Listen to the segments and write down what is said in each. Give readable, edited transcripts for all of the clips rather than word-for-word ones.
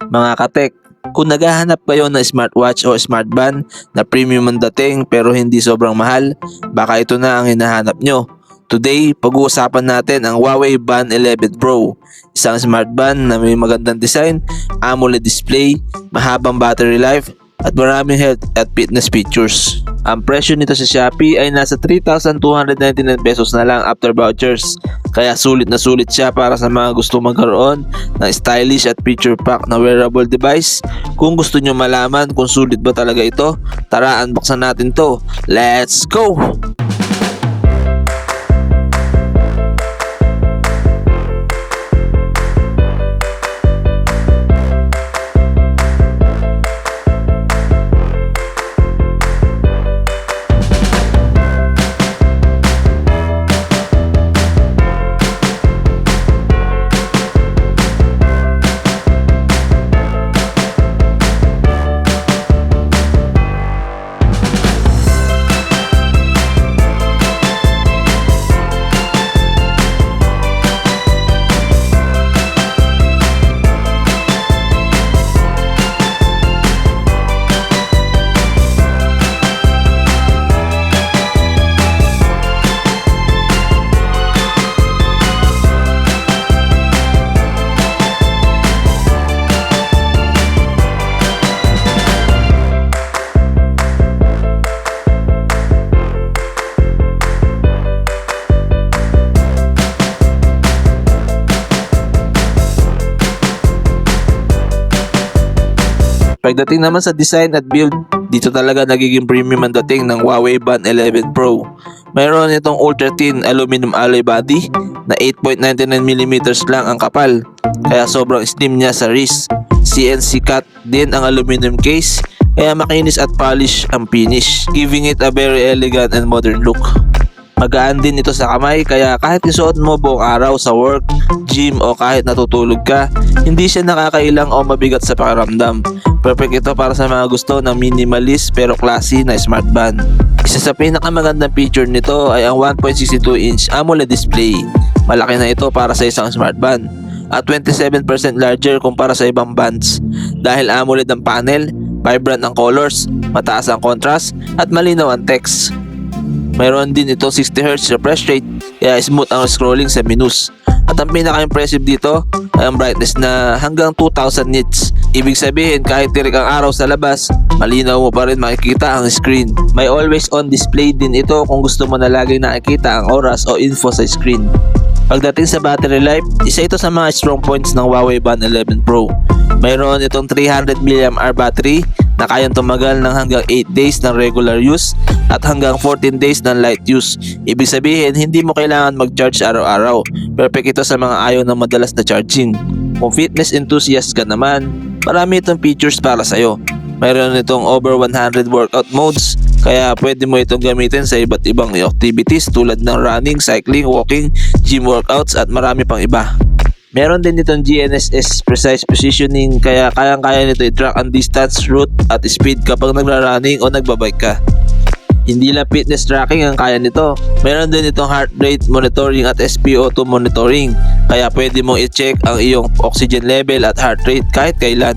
Mga katek, kung naghahanap kayo ng smartwatch o smartband na premium ang dating pero hindi sobrang mahal, baka ito na ang hinahanap nyo. Today, pag-uusapan natin ang Huawei Band 11 Pro, isang smartband na may magandang design, AMOLED display, mahabang battery life, at maraming health at fitness features. Ang presyo nito sa Shopee ay nasa 3,299 pesos na lang after vouchers. Kaya sulit na sulit siya para sa mga gusto magkaroon ng stylish at feature pack na wearable device. Kung gusto nyo malaman kung sulit ba talaga ito, tara unboxan natin to. Let's go! Pagdating naman sa design at build, dito talaga nagiging premium ang dating ng Huawei Band 11 Pro. Mayroon itong ultra thin aluminum alloy body na 8.99mm lang ang kapal, kaya sobrang slim niya sa wrist. CNC cut din ang aluminum case, kaya makinis at polish ang finish, giving it a very elegant and modern look. Magaan din ito sa kamay, kaya kahit isuot mo buong araw sa work, gym o kahit natutulog ka, hindi siya nakakailang o mabigat sa pakiramdam. Perfect ito para sa mga gusto ng minimalist pero classy na smartband. Isa sa pinakamagandang feature nito ay ang 1.62-inch AMOLED display. Malaki na ito para sa isang smartband at 27% larger kumpara sa ibang bands. Dahil AMOLED ang panel, vibrant ang colors, mataas ang contrast at malinaw ang text. Mayroon din ito 60Hz refresh rate, kaya smooth ang scrolling sa menus. At ang pinaka-impressive dito ay ang brightness na hanggang 2000 nits. Ibig sabihin kahit tirik ang araw sa labas, malinaw mo pa rin makikita ang screen. May always on display din ito kung gusto mo na laging nakikita ang oras o info sa screen. Pagdating sa battery life, isa ito sa mga strong points ng Huawei Band 11 Pro. Mayroon itong 300 mAh battery na kayang tumagal ng hanggang 8 days ng regular use at hanggang 14 days ng light use. Ibig sabihin, hindi mo kailangan mag-charge araw-araw. Perfect ito sa mga ayaw ng madalas na charging. Kung fitness enthusiast ka naman, marami itong features para sa'yo. Mayroon itong over 100 workout modes, kaya pwede mo itong gamitin sa iba't ibang activities tulad ng running, cycling, walking, gym workouts at marami pang iba. Meron din itong GNSS precise positioning, kaya kayang-kaya nito i-track ang distance, route at speed kapag nagra-running o nagbabike ka. Hindi lang fitness tracking ang kaya nito, meron din itong heart rate monitoring at SpO2 monitoring, kaya pwede mong i-check ang iyong oxygen level at heart rate kahit kailan.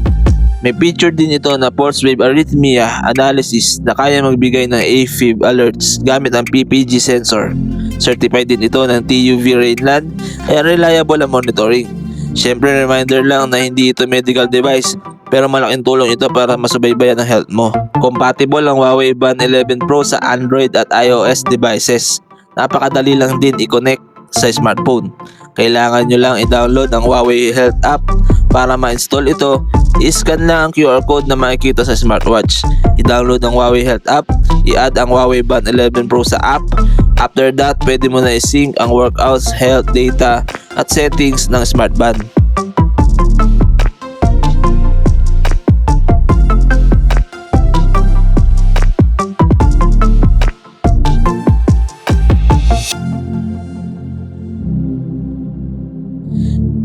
May feature din ito na pulse wave arrhythmia analysis na kaya magbigay ng AFib alerts gamit ang PPG sensor. Certified din ito ng TÜV Rheinland, kaya reliable ang monitoring. Siyempre reminder lang na hindi ito medical device, pero malaking tulong ito para masubaybayan ang health mo. Compatible ang Huawei Band 11 Pro sa Android at iOS devices. Napakadali lang din i-connect sa smartphone. Kailangan nyo lang i-download ang Huawei Health app. Para ma-install ito, i-scan lang ang QR code na makikita sa smartwatch. I-download ang Huawei Health app, i-add ang Huawei Band 11 Pro sa app. After that, pwede mo na i-sync ang workouts, health data at settings ng smartband.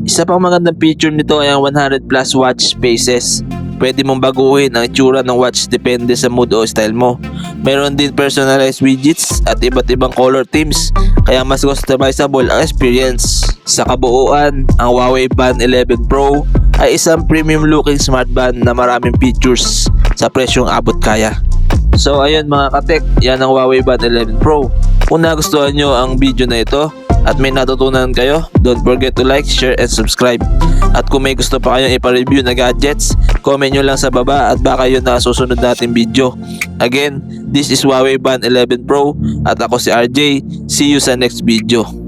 Isa pang magandang feature nito ay ang 100 plus watch faces. Pwede mong baguhin ang itsura ng watch depende sa mood o style mo. Meron din personalized widgets at iba't ibang color themes, kaya mas customizable ang experience. Sa kabuuan, ang Huawei Band 11 Pro ay isang premium looking smartband na maraming features sa presyong abot kaya. So ayun mga katek, yan ang Huawei Band 11 Pro. Kung nagustuhan nyo ang video na ito at may natutunan kayo, don't forget to like, share, and subscribe. At kung may gusto pa kayong ipa-review na gadgets, comment nyo lang sa baba at baka yun na susunod nating video. Again, this is Huawei Band 11 Pro at ako si RJ. See you sa next video.